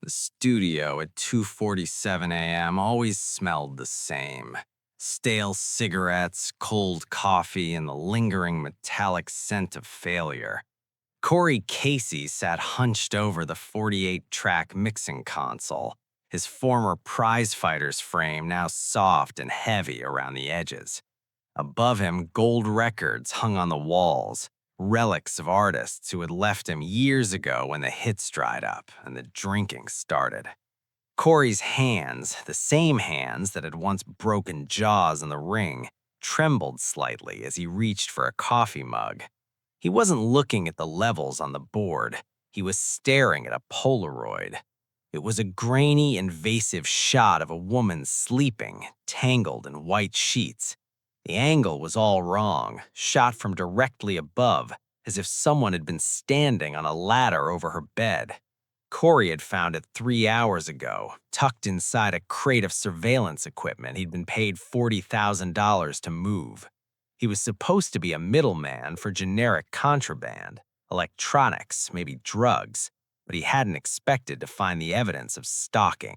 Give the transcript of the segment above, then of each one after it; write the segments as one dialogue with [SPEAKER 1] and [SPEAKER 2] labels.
[SPEAKER 1] The studio at 2:47 a.m. always smelled the same. Stale cigarettes, cold coffee, and the lingering metallic scent of failure. Corey Casey sat hunched over the 48-track mixing console, his former prizefighter's frame now soft and heavy around the edges. Above him, gold records hung on the walls, relics of artists who had left him years ago when the hits dried up and the drinking started. Corey's hands, the same hands that had once broken jaws in the ring, trembled slightly as he reached for a coffee mug. He wasn't looking at the levels on the board. He was staring at a Polaroid. It was a grainy, invasive shot of a woman sleeping, tangled in white sheets. The angle was all wrong, shot from directly above, as if someone had been standing on a ladder over her bed. Corey had found it 3 hours ago, tucked inside a crate of surveillance equipment he'd been paid $40,000 to move. He was supposed to be a middleman for generic contraband, electronics, maybe drugs, but he hadn't expected to find the evidence of stalking.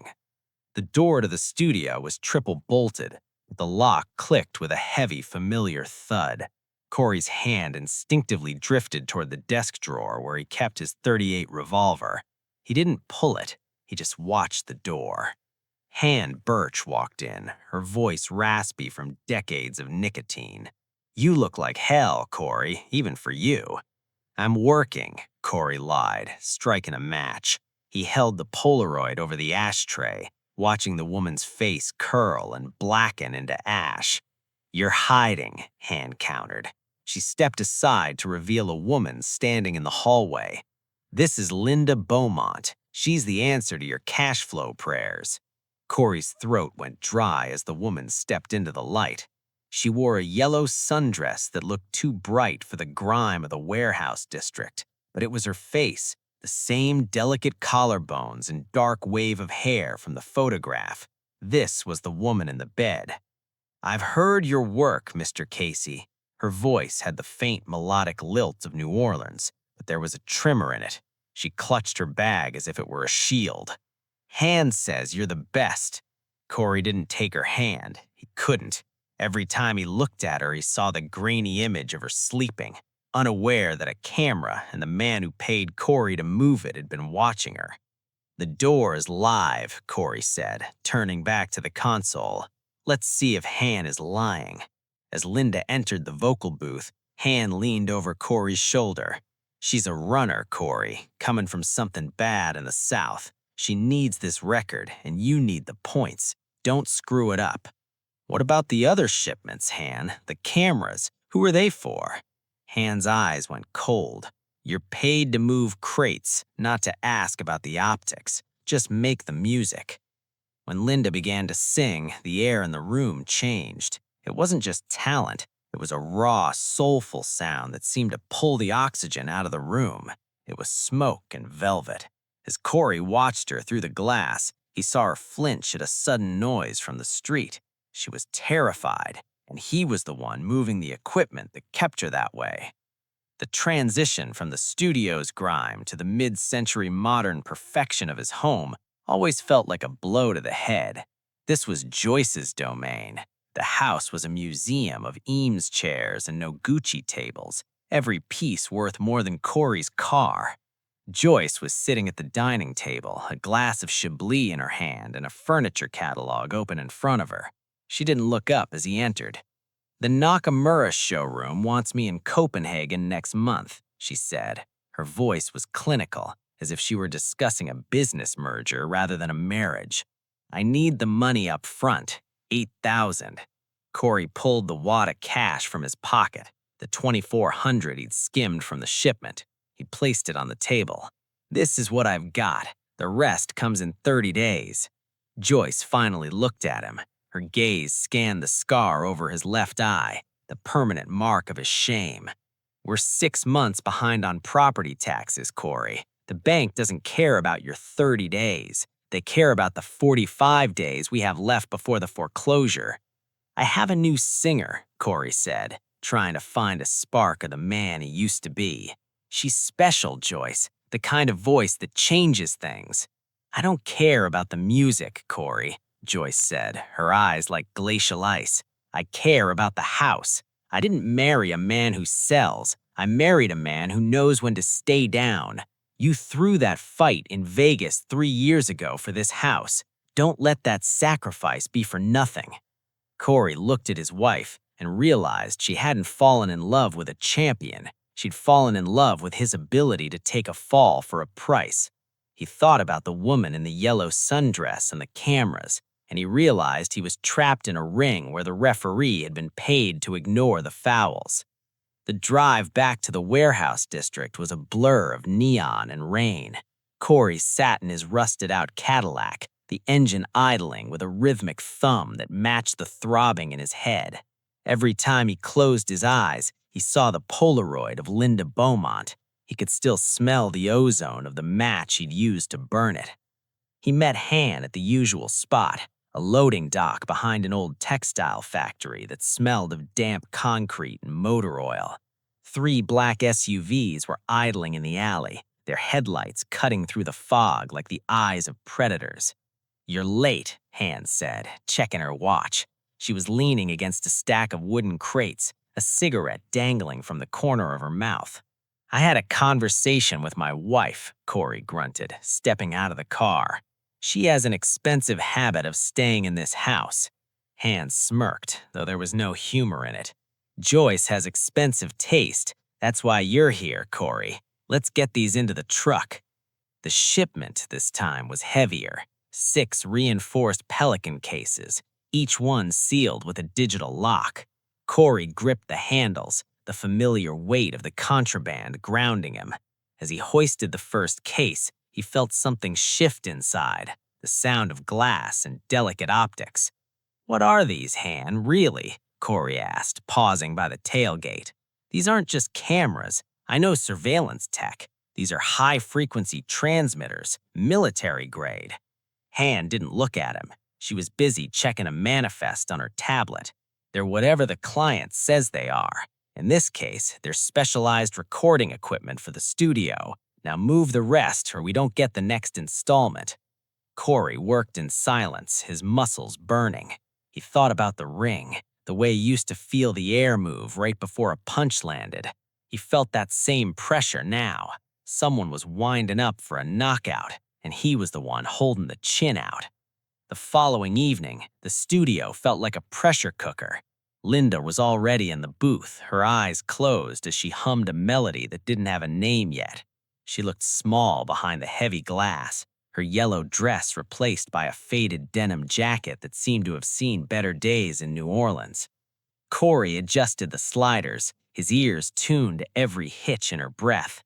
[SPEAKER 1] The door to the studio was triple bolted, but the lock clicked with a heavy, familiar thud. Corey's hand instinctively drifted toward the desk drawer where he kept his .38 revolver. He didn't pull it, he just watched the door. Han Birch walked in, her voice raspy from decades of nicotine. "You look like hell, Corey, even for you." "I'm working," Corey lied, striking a match. He held the Polaroid over the ashtray, watching the woman's face curl and blacken into ash. "You're hiding," Han countered. She stepped aside to reveal a woman standing in the hallway. "This is Linda Beaumont. She's the answer to your cash flow prayers." Corey's throat went dry as the woman stepped into the light. She wore a yellow sundress that looked too bright for the grime of the warehouse district, but it was her face, the same delicate collarbones and dark wave of hair from the photograph. This was the woman in the bed. "I've heard your work, Mr. Casey." Her voice had the faint melodic lilt of New Orleans, but there was a tremor in it. She clutched her bag as if it were a shield. "Han says you're the best." Corey didn't take her hand. He couldn't. Every time he looked at her, he saw the grainy image of her sleeping, unaware that a camera and the man who paid Corey to move it had been watching her. "The door is live," Corey said, turning back to the console. "Let's see if Han is lying." As Linda entered the vocal booth, Han leaned over Corey's shoulder. "She's a runner, Corey, coming from something bad in the South. She needs this record, and you need the points. Don't screw it up." "What about the other shipments, Han? The cameras? Who are they for?" Han's eyes went cold. "You're paid to move crates, not to ask about the optics. Just make the music." When Linda began to sing, the air in the room changed. It wasn't just talent. It was a raw, soulful sound that seemed to pull the oxygen out of the room. It was smoke and velvet. As Corey watched her through the glass, he saw her flinch at a sudden noise from the street. She was terrified, and he was the one moving the equipment that kept her that way. The transition from the studio's grime to the mid-century modern perfection of his home always felt like a blow to the head. This was Joyce's domain. The house was a museum of Eames chairs and Noguchi tables, every piece worth more than Corey's car. Joyce was sitting at the dining table, a glass of Chablis in her hand and a furniture catalog open in front of her. She didn't look up as he entered. "The Nakamura showroom wants me in Copenhagen next month," she said. Her voice was clinical, as if she were discussing a business merger rather than a marriage. "I need the money up front, $8,000. Corey pulled the wad of cash from his pocket, the $2,400 he'd skimmed from the shipment. He placed it on the table. "This is what I've got. The rest comes in 30 days. Joyce finally looked at him. Her gaze scanned the scar over his left eye, the permanent mark of his shame. "We're 6 months behind on property taxes, Corey. The bank doesn't care about your 30 days. They care about the 45 days we have left before the foreclosure." "I have a new singer," Corey said, trying to find a spark of the man he used to be. "She's special, Joyce, the kind of voice that changes things." I don't care about the music, Corey, Joyce said, her eyes like glacial ice. I care about the house. I didn't marry a man who sells. I married a man who knows when to stay down. You threw that fight in Vegas 3 years ago for this house. Don't let that sacrifice be for nothing. Corey looked at his wife and realized she hadn't fallen in love with a champion. She'd fallen in love with his ability to take a fall for a price. He thought about the woman in the yellow sundress and the cameras, and he realized he was trapped in a ring where the referee had been paid to ignore the fouls. The drive back to the warehouse district was a blur of neon and rain. Corey sat in his rusted-out Cadillac, the engine idling with a rhythmic thumb that matched the throbbing in his head. Every time he closed his eyes, he saw the Polaroid of Linda Beaumont. He could still smell the ozone of the match he'd used to burn it. He met Han at the usual spot, a loading dock behind an old textile factory that smelled of damp concrete and motor oil. 3 black SUVs were idling in the alley, their headlights cutting through the fog like the eyes of predators. "You're late," Han said, checking her watch. She was leaning against a stack of wooden crates, a cigarette dangling from the corner of her mouth. "I had a conversation with my wife," Corey grunted, stepping out of the car. "She has an expensive habit of staying in this house." Han smirked, though there was no humor in it. "Joyce has expensive taste. That's why you're here, Corey. Let's get these into the truck." The shipment this time was heavier. 6 reinforced Pelican cases, each one sealed with a digital lock. Corey gripped the handles, the familiar weight of the contraband grounding him. As he hoisted the first case, he felt something shift inside, the sound of glass and delicate optics. "What are these, Han, really?" Corey asked, pausing by the tailgate. "These aren't just cameras. I know surveillance tech. These are high-frequency transmitters, military grade." Han didn't look at him. She was busy checking a manifest on her tablet. "They're whatever the client says they are. In this case, they're specialized recording equipment for the studio. Now move the rest or we don't get the next installment." Corey worked in silence, his muscles burning. He thought about the ring, the way he used to feel the air move right before a punch landed. He felt that same pressure now. Someone was winding up for a knockout, and he was the one holding the chin out. The following evening, the studio felt like a pressure cooker. Linda was already in the booth, her eyes closed as she hummed a melody that didn't have a name yet. She looked small behind the heavy glass, her yellow dress replaced by a faded denim jacket that seemed to have seen better days in New Orleans. Corey adjusted the sliders, his ears tuned to every hitch in her breath.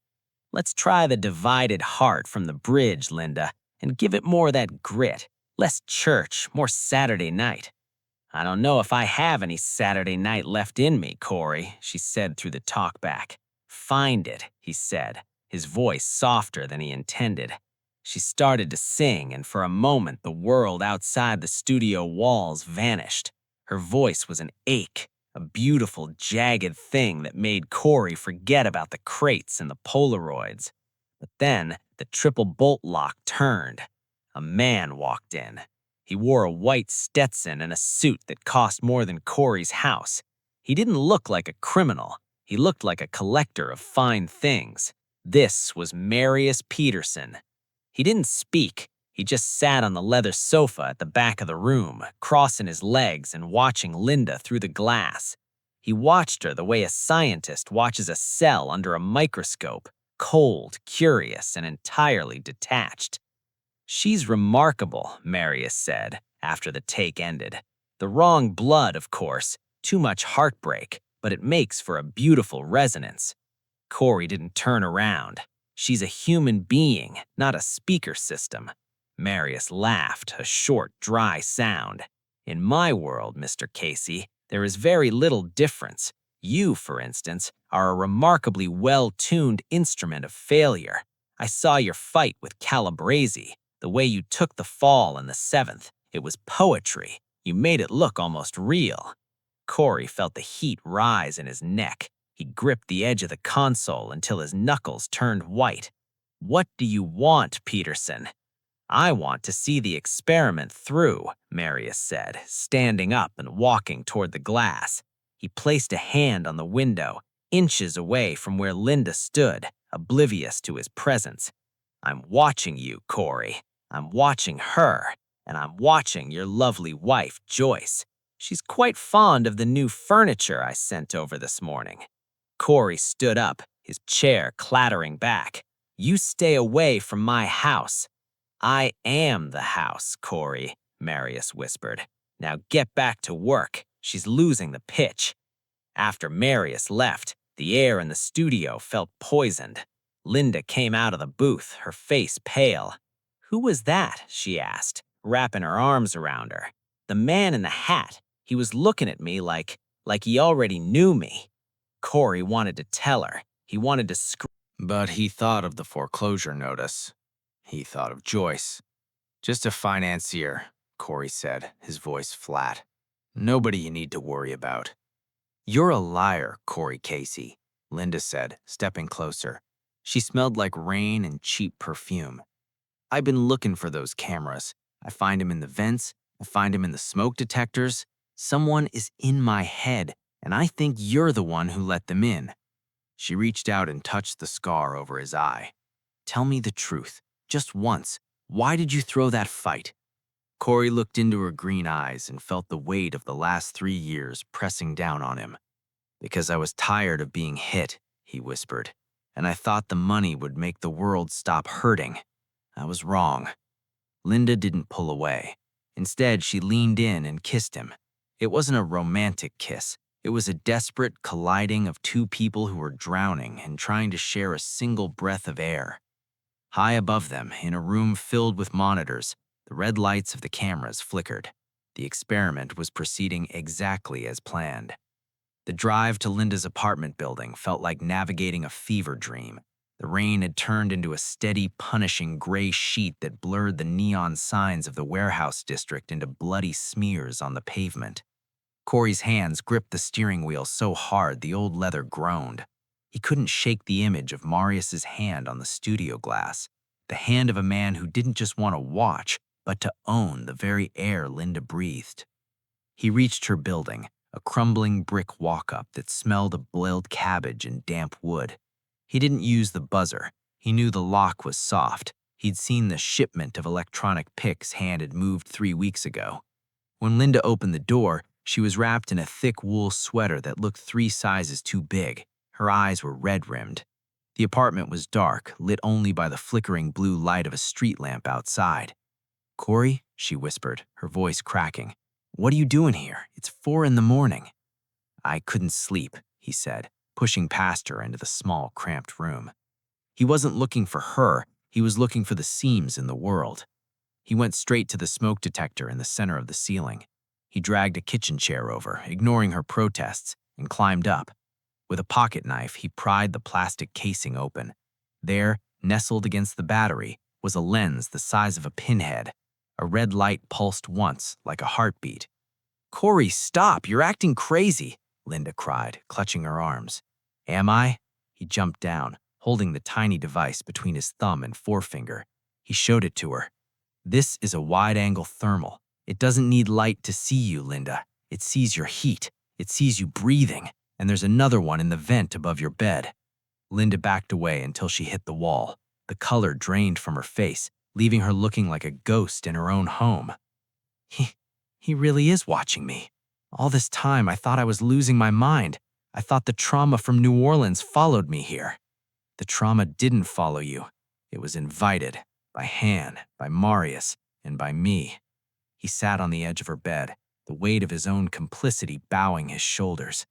[SPEAKER 1] "Let's try the divided heart from the bridge, Linda, and give it more of that grit. Less church, more Saturday night." "I don't know if I have any Saturday night left in me, Corey," she said through the talkback. "Find it," he said, his voice softer than he intended. She started to sing, and for a moment the world outside the studio walls vanished. Her voice was an ache, a beautiful, jagged thing that made Corey forget about the crates and the Polaroids. But then the triple bolt lock turned. A man walked in. He wore a white Stetson and a suit that cost more than Corey's house. He didn't look like a criminal. He looked like a collector of fine things. This was Marius Peterson. He didn't speak. He just sat on the leather sofa at the back of the room, crossing his legs and watching Linda through the glass. He watched her the way a scientist watches a cell under a microscope, cold, curious, and entirely detached. "She's remarkable," Marius said, after the take ended. "The wrong blood, of course, too much heartbreak, but it makes for a beautiful resonance." Corey didn't turn around. "She's a human being, not a speaker system." Marius laughed, a short, dry sound. "In my world, Mr. Casey, there is very little difference. You, for instance, are a remarkably well-tuned instrument of failure. I saw your fight with Calabrese. The way you took the fall in the 7th, it was poetry. You made it look almost real." Corey felt the heat rise in his neck. He gripped the edge of the console until his knuckles turned white. "What do you want, Peterson?"
[SPEAKER 2] I want to see the experiment through, Marius said, standing up and walking toward the glass. He placed a hand on the window, inches away from where Linda stood, oblivious to his presence. I'm watching you, Corey. I'm watching her, and I'm watching your lovely wife, Joyce. She's quite fond of the new furniture I sent over this morning. Corey stood up, his chair clattering back. You stay away from my house. I am the house, Corey, Marius whispered. Now get back to work. She's losing the pitch. After Marius left, the air in the studio felt poisoned. Linda came out of the booth, her face pale. Who was that? She asked, wrapping her arms around her. The man in the hat. He was looking at me like he already knew me. Corey wanted to tell her. He wanted to scream.
[SPEAKER 1] But he thought of the foreclosure notice. He thought of Joyce. Just a financier, Corey said, his voice flat. Nobody you need to worry about. You're a liar, Corey Casey, Linda said, stepping closer. She smelled like rain and cheap perfume. I've been looking for those cameras. I find them in the vents. I find them in the smoke detectors. Someone is in my head, and I think you're the one who let them in. She reached out and touched the scar over his eye. Tell me the truth, just once. Why did you throw that fight? Corey looked into her green eyes and felt the weight of the last 3 years pressing down on him. Because I was tired of being hit, he whispered, and I thought the money would make the world stop hurting. I was wrong. Linda didn't pull away. Instead, she leaned in and kissed him. It wasn't a romantic kiss. It was a desperate colliding of two people who were drowning and trying to share a single breath of air. High above them, in a room filled with monitors, the red lights of the cameras flickered. The experiment was proceeding exactly as planned. The drive to Linda's apartment building felt like navigating a fever dream. The rain had turned into a steady, punishing gray sheet that blurred the neon signs of the warehouse district into bloody smears on the pavement. Corey's hands gripped the steering wheel so hard the old leather groaned. He couldn't shake the image of Marius's hand on the studio glass, the hand of a man who didn't just want to watch, but to own the very air Linda breathed. He reached her building, a crumbling brick walk-up that smelled of boiled cabbage and damp wood. He didn't use the buzzer. He knew the lock was soft. He'd seen the shipment of electronic pics hand had moved 3 weeks ago. When Linda opened the door, she was wrapped in a thick wool sweater that looked 3 sizes too big. Her eyes were red-rimmed. The apartment was dark, lit only by the flickering blue light of a street lamp outside. "Corey," she whispered, her voice cracking. "What are you doing here? It's 4 in the morning." "I couldn't sleep," he said, pushing past her into the small, cramped room. He wasn't looking for her. He was looking for the seams in the world. He went straight to the smoke detector in the center of the ceiling. He dragged a kitchen chair over, ignoring her protests, and climbed up. With a pocket knife, he pried the plastic casing open. There, nestled against the battery, was a lens the size of a pinhead. A red light pulsed once, like a heartbeat. "Corey, stop! You're acting crazy!" Linda cried, clutching her arms. "Am I?" He jumped down, holding the tiny device between his thumb and forefinger. He showed it to her. "This is a wide-angle thermal. It doesn't need light to see you, Linda. It sees your heat. It sees you breathing. And there's another one in the vent above your bed." Linda backed away until she hit the wall. The color drained from her face, leaving her looking like a ghost in her own home. He really is watching me. All this time, I thought I was losing my mind. I thought the trauma from New Orleans followed me here. The trauma didn't follow you. It was invited, by Han, by Marius, and by me. He sat on the edge of her bed, the weight of his own complicity bowing his shoulders.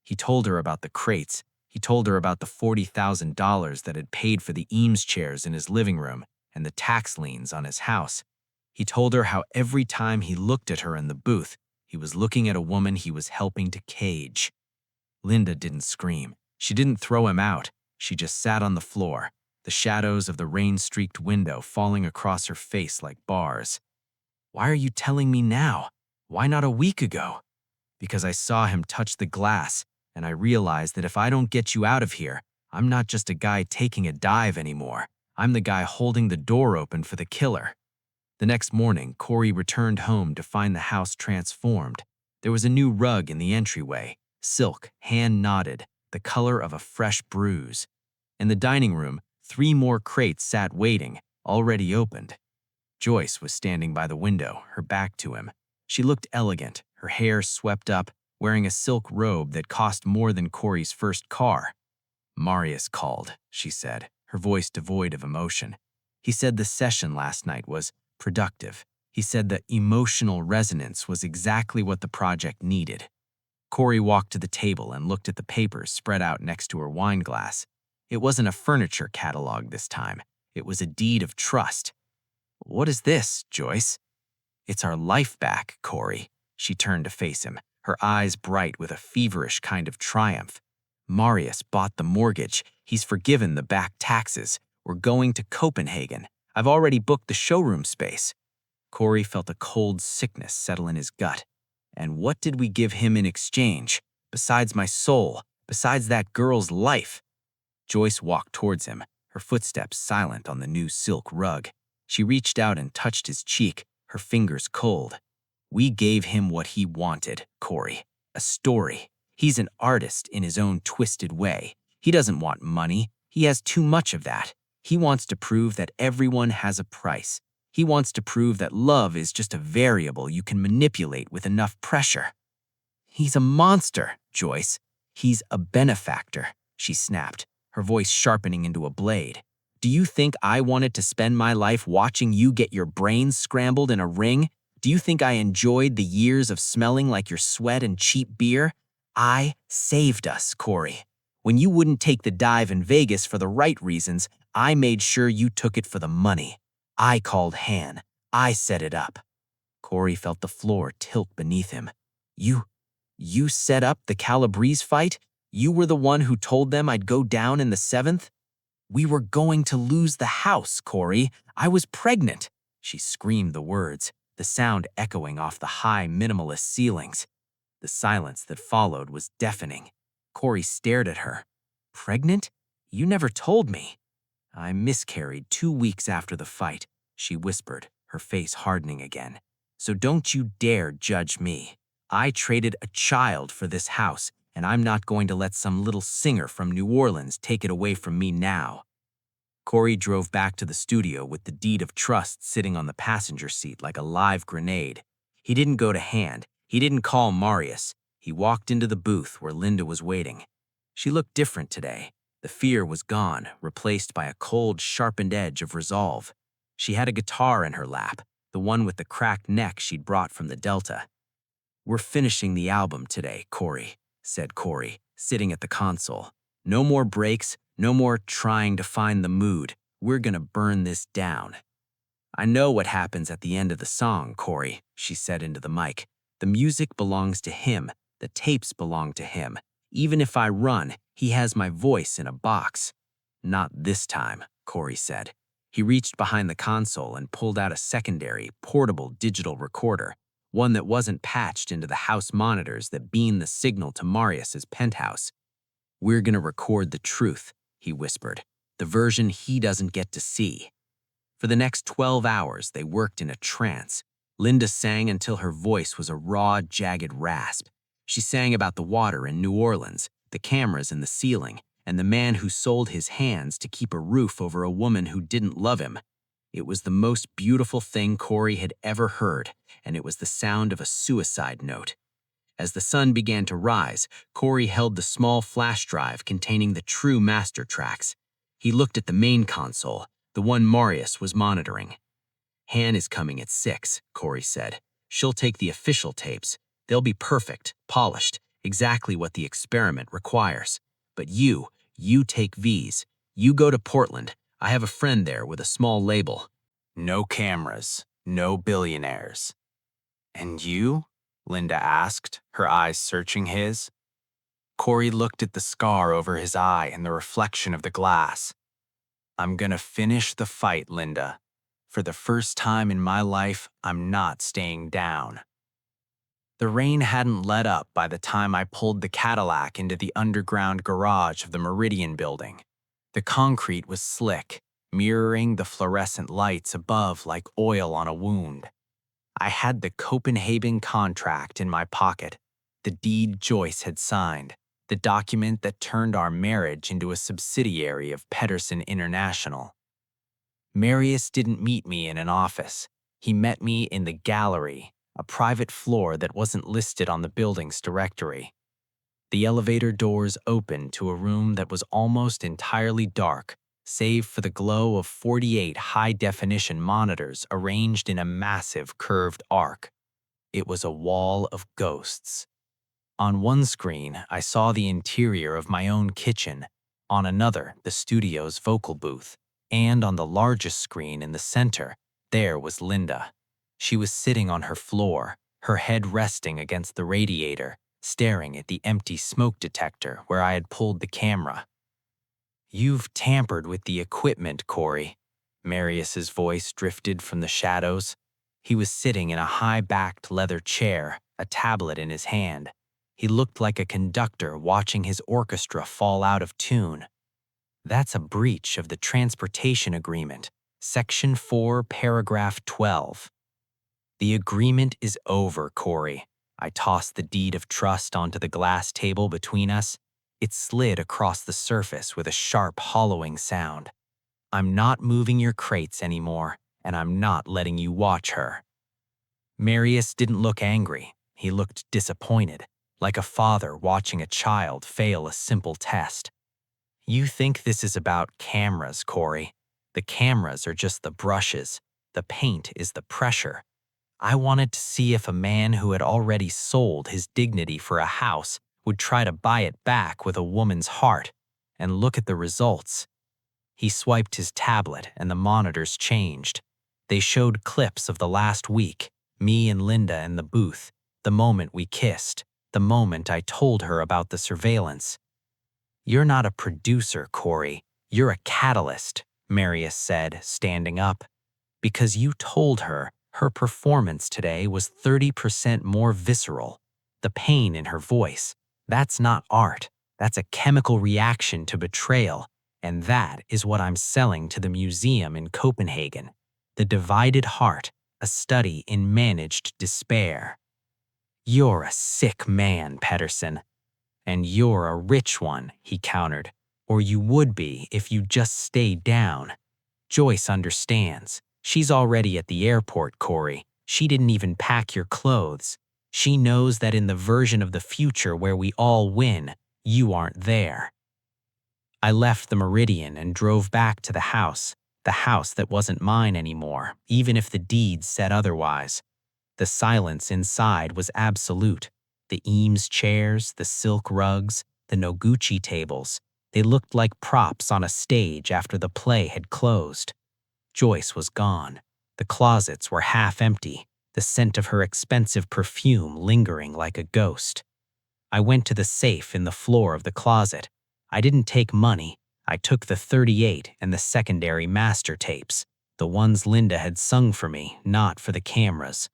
[SPEAKER 1] He told her about the crates. He told her about the $40,000 that had paid for the Eames chairs in his living room and the tax liens on his house. He told her how every time he looked at her in the booth, he was looking at a woman he was helping to cage. Linda didn't scream. She didn't throw him out. She just sat on the floor, the shadows of the rain-streaked window falling across her face like bars. "Why are you telling me now? Why not a week ago?" "Because I saw him touch the glass, and I realized that if I don't get you out of here, I'm not just a guy taking a dive anymore. I'm the guy holding the door open for the killer."
[SPEAKER 2] The next morning, Corey returned home to find the house transformed. There was a new rug in the entryway, silk, hand-knotted, the color of a fresh bruise. In the dining room, 3 more crates sat waiting, already opened. Joyce was standing by the window, her back to him. She looked elegant, her hair swept up, wearing a silk robe that cost more than Corey's first car. Marius called, she said, her voice devoid of emotion. He said the session last night was productive. He said the emotional resonance was exactly what the project needed. Corey walked to the table and looked at the papers spread out next to her wine glass. It wasn't a furniture catalog this time. It was a deed of trust. What is this, Joyce? It's our life back, Corey. She turned to face him, her eyes bright with a feverish kind of triumph. Marius bought the mortgage. He's forgiven the back taxes. We're going to Copenhagen. I've already booked the showroom space. Corey felt a cold sickness settle in his gut. And what did we give him in exchange? Besides my soul, besides that girl's life? Joyce walked towards him, her footsteps silent on the new silk rug. She reached out and touched his cheek, her fingers cold. We gave him what he wanted, Corey. A story. He's an artist in his own twisted way. He doesn't want money. He has too much of that. He wants to prove that everyone has a price. He wants to prove that love is just a variable you can manipulate with enough pressure. He's a monster, Joyce. He's a benefactor, she snapped, her voice sharpening into a blade. Do you think I wanted to spend my life watching you get your brains scrambled in a ring? Do you think I enjoyed the years of smelling like your sweat and cheap beer? I saved us, Corey. When you wouldn't take the dive in Vegas for the right reasons, I made sure you took it for the money. I called Han. I set it up. Corey felt the floor tilt beneath him. You set up the Calabrese fight? You were the one who told them I'd go down in the 7th? We were going to lose the house, Corey. I was pregnant. She screamed the words, the sound echoing off the high minimalist ceilings. The silence that followed was deafening. Corey stared at her. Pregnant? You never told me. I miscarried 2 weeks after the fight, she whispered, her face hardening again. So don't you dare judge me. I traded a child for this house, and I'm not going to let some little singer from New Orleans take it away from me now. Corey drove back to the studio with the deed of trust sitting on the passenger seat like a live grenade. He didn't go to hand. He didn't call Marius. He walked into the booth where Linda was waiting. She looked different today. The fear was gone, replaced by a cold, sharpened edge of resolve. She had a guitar in her lap, the one with the cracked neck she'd brought from the Delta. We're finishing the album today, Corey, said Corey, sitting at the console. No more breaks, no more trying to find the mood. We're gonna burn this down. I know what happens at the end of the song, Corey, she said into the mic. The music belongs to him. The tapes belong to him. Even if I run, he has my voice in a box. Not this time, Corey said. He reached behind the console and pulled out a secondary, portable digital recorder, one that wasn't patched into the house monitors that beamed the signal to Marius's penthouse. We're gonna record the truth, he whispered, the version he doesn't get to see. For the next 12 hours, they worked in a trance. Linda sang until her voice was a raw, jagged rasp. She sang about the water in New Orleans, the cameras in the ceiling, and the man who sold his hands to keep a roof over a woman who didn't love him. It was the most beautiful thing Corey had ever heard, and it was the sound of a suicide note. As the sun began to rise, Corey held the small flash drive containing the true master tracks. He looked at the main console, the one Marius was monitoring. Han is coming at 6, Corey said. She'll take the official tapes. They'll be perfect, polished, exactly what the experiment requires. But you take V's. You go to Portland. I have a friend there with a small label.
[SPEAKER 1] No cameras, no billionaires. And you? Linda asked, her eyes searching his. Corey looked at the scar over his eye and the reflection of the glass. I'm gonna finish the fight, Linda. For the first time in my life, I'm not staying down. The rain hadn't let up by the time I pulled the Cadillac into the underground garage of the Meridian building. The concrete was slick, mirroring the fluorescent lights above like oil on a wound. I had the Copenhagen contract in my pocket, the deed Joyce had signed, the document that turned our marriage into a subsidiary of Pedersen International. Marius didn't meet me in an office. He met me in the gallery, a private floor that wasn't listed on the building's directory. The elevator doors opened to a room that was almost entirely dark, save for the glow of 48 high-definition monitors arranged in a massive curved arc. It was a wall of ghosts. On one screen, I saw the interior of my own kitchen, on another, the studio's vocal booth, and on the largest screen in the center, there was Linda. She was sitting on her floor, her head resting against the radiator, staring at the empty smoke detector where I had pulled the camera. "You've tampered with the equipment, Corey." Marius's voice drifted from the shadows. He was sitting in a high-backed leather chair, a tablet in his hand. He looked like a conductor watching his orchestra fall out of tune. "That's a breach of the Transportation Agreement, Section 4, Paragraph 12. "The agreement is over, Corey." I tossed the deed of trust onto the glass table between us. It slid across the surface with a sharp, hollowing sound. "I'm not moving your crates anymore, and I'm not letting you watch her." Marius didn't look angry. He looked disappointed, like a father watching a child fail a simple test. "You think this is about cameras, Corey. The cameras are just the brushes. The paint is the pressure. I wanted to see if a man who had already sold his dignity for a house would try to buy it back with a woman's heart, and look at the results." He swiped his tablet and the monitors changed. They showed clips of the last week, me and Linda in the booth, the moment we kissed, the moment I told her about the surveillance. "You're not a producer, Corey. You're a catalyst," Marius said, standing up. "Because you told her her performance today was 30% more visceral. The pain in her voice. That's not art. That's a chemical reaction to betrayal. And that is what I'm selling to the museum in Copenhagen. The Divided Heart, a study in managed despair." "You're a sick man, Pedersen." "And you're a rich one," he countered. "Or you would be if you just stayed down. Joyce understands. She's already at the airport, Corey. She didn't even pack your clothes. She knows that in the version of the future where we all win, you aren't there." I left the Meridian and drove back to the house that wasn't mine anymore, even if the deed said otherwise. The silence inside was absolute. The Eames chairs, the silk rugs, the Noguchi tables, they looked like props on a stage after the play had closed. Joyce was gone. The closets were half empty, the scent of her expensive perfume lingering like a ghost. I went to the safe in the floor of the closet. I didn't take money. I took the 38 and the secondary master tapes, the ones Linda had sung for me, not for the cameras.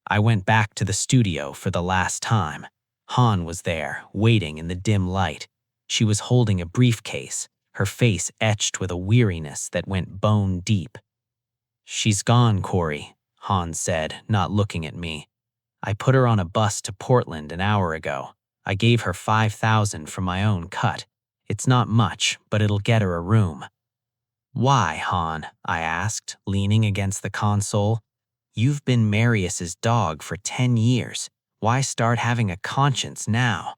[SPEAKER 1] I went back to the studio for the last time. Han was there, waiting in the dim light. She was holding a briefcase, her face etched with a weariness that went bone deep. "She's gone, Corey," Han said, not looking at me. "I put her on a bus to Portland an hour ago. I gave her $5,000 from my own cut. It's not much, but it'll get her a room." "Why, Han?" I asked, leaning against the console. "You've been Marius's dog for 10 years. Why start having a conscience now?"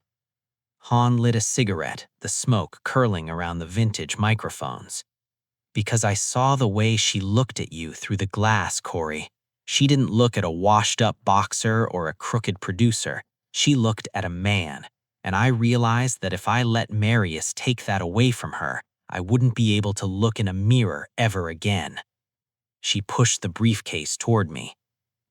[SPEAKER 1] Han lit a cigarette, the smoke curling around the vintage microphones. "Because I saw the way she looked at you through the glass, Corey. She didn't look at a washed-up boxer or a crooked producer. She looked at a man. And I realized that if I let Marius take that away from her, I wouldn't be able to look in a mirror ever again." She pushed the briefcase toward me.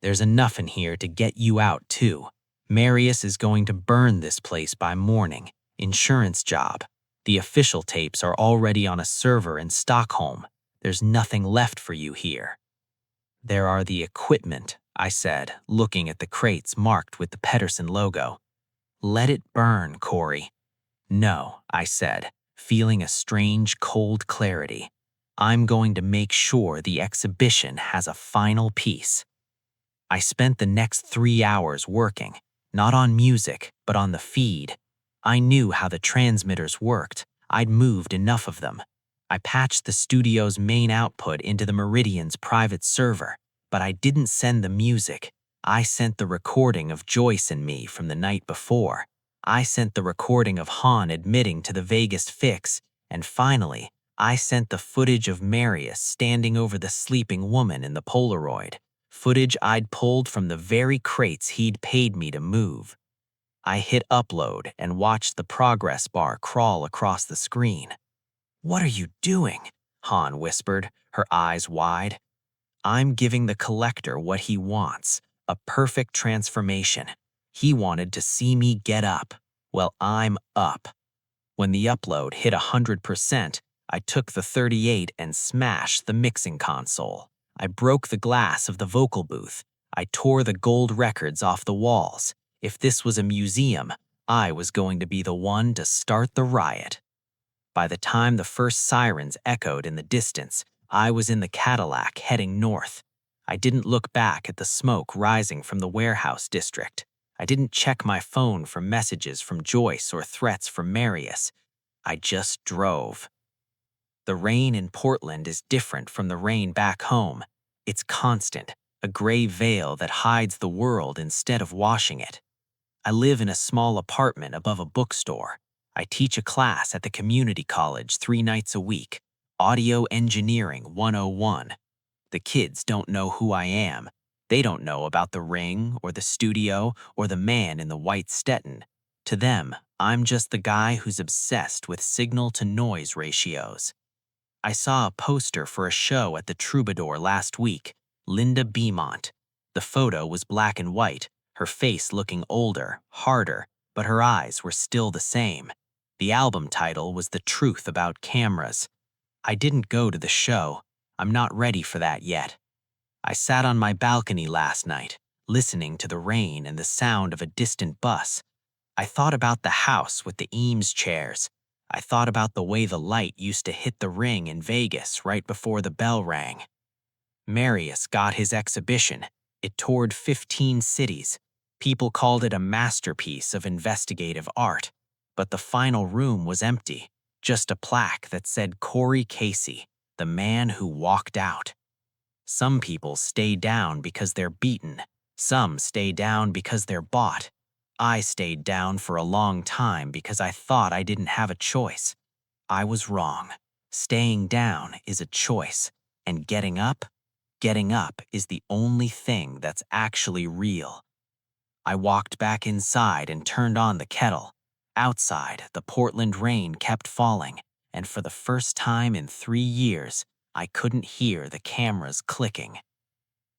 [SPEAKER 1] "There's enough in here to get you out, too. Marius is going to burn this place by morning. Insurance job. The official tapes are already on a server in Stockholm. There's nothing left for you here." "There are the equipment," I said, looking at the crates marked with the Pedersen logo. "Let it burn, Corey." "No," I said, feeling a strange, cold clarity.
[SPEAKER 2] I'm going to make sure the exhibition has a final piece. I spent the next 3 hours working, not on music, but on the feed. I knew how the transmitters worked. I'd moved enough of them. I patched the studio's main output into the Meridian's private server, but I didn't send the music. I sent the recording of Joyce and me from the night before. I sent the recording of Han admitting to the Vegas fix, and finally, I sent the footage of Marius standing over the sleeping woman in the Polaroid, footage I'd pulled from the very crates he'd paid me to move. I hit upload and watched the progress bar crawl across the screen. "What are you doing?" Han whispered, her eyes wide. "I'm giving the collector what he wants, a perfect transformation. He wanted to see me get up. Well, I'm up." When the upload hit 100%, I took the 38 and smashed the mixing console. I broke the glass of the vocal booth. I tore the gold records off the walls. If this was a museum, I was going to be the one to start the riot. By the time the first sirens echoed in the distance, I was in the Cadillac heading north. I didn't look back at the smoke rising from the warehouse district. I didn't check my phone for messages from Joyce or threats from Marius. I just drove. The rain in Portland is different from the rain back home. It's constant, a gray veil that hides the world instead of washing it. I live in a small apartment above a bookstore. I teach a class at the community college 3 nights a week, Audio Engineering 101. The kids don't know who I am. They don't know about the ring or the studio or the man in the white Stetson. To them, I'm just the guy who's obsessed with signal-to-noise ratios. I saw a poster for a show at the Troubadour last week, Linda Beaumont. The photo was black and white, her face looking older, harder, but her eyes were still the same. The album title was The Truth About Cameras. I didn't go to the show. I'm not ready for that yet. I sat on my balcony last night, listening to the rain and the sound of a distant bus. I thought about the house with the Eames chairs. I thought about the way the light used to hit the ring in Vegas right before the bell rang. Marius got his exhibition. It toured 15 cities. People called it a masterpiece of investigative art. But the final room was empty, just a plaque that said Corey Casey, the man who walked out. Some people stay down because they're beaten. Some stay down because they're bought. I stayed down for a long time because I thought I didn't have a choice. I was wrong. Staying down is a choice, and getting up is the only thing that's actually real. I walked back inside and turned on the kettle. Outside, the Portland rain kept falling, and for the first time in 3 years, I couldn't hear the cameras clicking.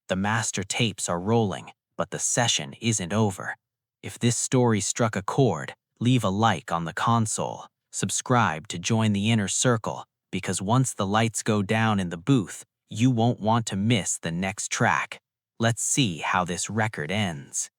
[SPEAKER 2] The master tapes are rolling, but the session isn't over. If this story struck a chord, leave a like on the console, subscribe to join the inner circle, because once the lights go down in the booth, you won't want to miss the next track. Let's see how this record ends.